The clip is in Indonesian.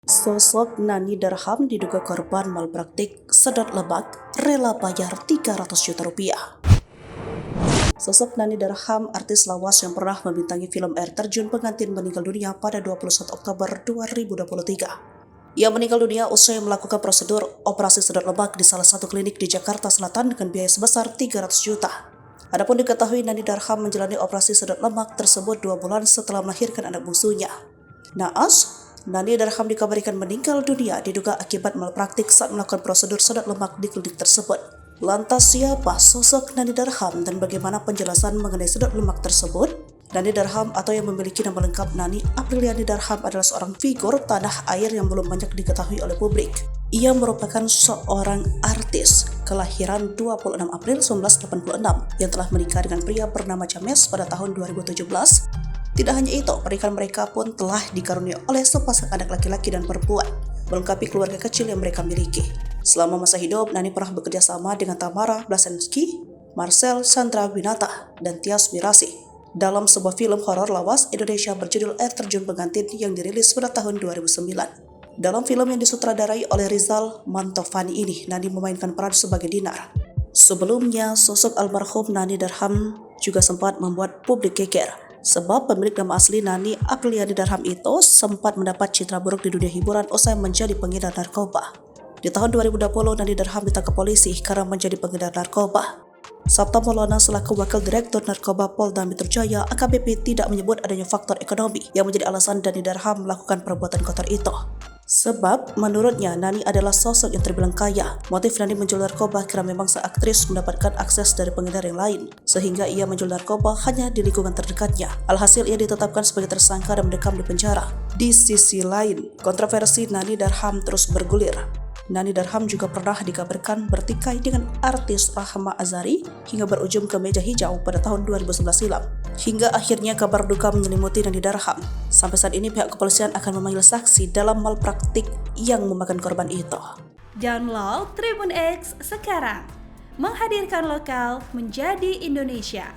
Sosok Nani Darham diduga korban malpraktik sedot lebak rela bayar 300 juta rupiah. Sosok Nani Darham, artis lawas yang pernah membintangi film Air Terjun Pengantin, meninggal dunia pada 21 Oktober 2023. Ia meninggal dunia usai melakukan prosedur operasi sedot lebak di salah satu klinik di Jakarta Selatan dengan biaya sebesar 300 juta. Adapun diketahui Nani Darham menjalani operasi sedot lemak tersebut 2 bulan setelah melahirkan anak bungsunya. Naas, Nani Darham dikabarkan meninggal dunia diduga akibat malpraktik saat melakukan prosedur sedot lemak di klinik tersebut. Lantas siapa sosok Nani Darham dan bagaimana penjelasan mengenai sedot lemak tersebut? Nani Darham atau yang memiliki nama lengkap Nani Apriliani Darham adalah seorang figur tanah air yang belum banyak diketahui oleh publik. Ia merupakan seorang artis kelahiran 26 April 1986 yang telah menikah dengan pria bernama James pada tahun 2017. Tidak hanya itu, pernikahan mereka pun telah dikaruniai oleh sepasang anak laki-laki dan perempuan, melengkapi keluarga kecil yang mereka miliki. Selama masa hidup, Nani pernah bekerja sama dengan Tamara Blazensky, Marcel Chandrawinata, dan Tias Mirasih dalam sebuah film horor lawas Indonesia berjudul Air Terjun Pengantin yang dirilis pada tahun 2009. Dalam film yang disutradarai oleh Rizal Mantovani ini, Nani memainkan peran sebagai Dinar. Sebelumnya, sosok almarhum Nani Darham juga sempat membuat publik geger, sebab pemilik nama asli Nani Apriliani Darham itu sempat mendapat citra buruk di dunia hiburan usai menjadi pengedar narkoba. Di tahun 2020, Nani Darham ditangkap polisi karena menjadi pengedar narkoba. Sabta Maulana selaku Wakil Direktur Narkoba Polda Metro Jaya AKBP tidak menyebut adanya faktor ekonomi yang menjadi alasan Nani Darham melakukan perbuatan kotor itu. Sebab menurutnya Nani adalah sosok yang terbilang kaya. Motif Nani menjual narkoba karena memang sang aktris mendapatkan akses dari pengedar yang lain, sehingga ia menjual narkoba hanya di lingkungan terdekatnya. Alhasil ia ditetapkan sebagai tersangka dan mendekam di penjara. Di sisi lain, kontroversi Nani Darham terus bergulir. Nani Darham juga pernah dikabarkan bertikai dengan artis Rahma Azhari hingga berujung ke meja hijau pada tahun 2011 silam. Hingga akhirnya kabar duka menyelimuti Nani Darham. Sampai saat ini pihak kepolisian akan memanggil saksi dalam malpraktik yang memakan korban itu. Download Tribun X sekarang, menghadirkan lokal menjadi Indonesia.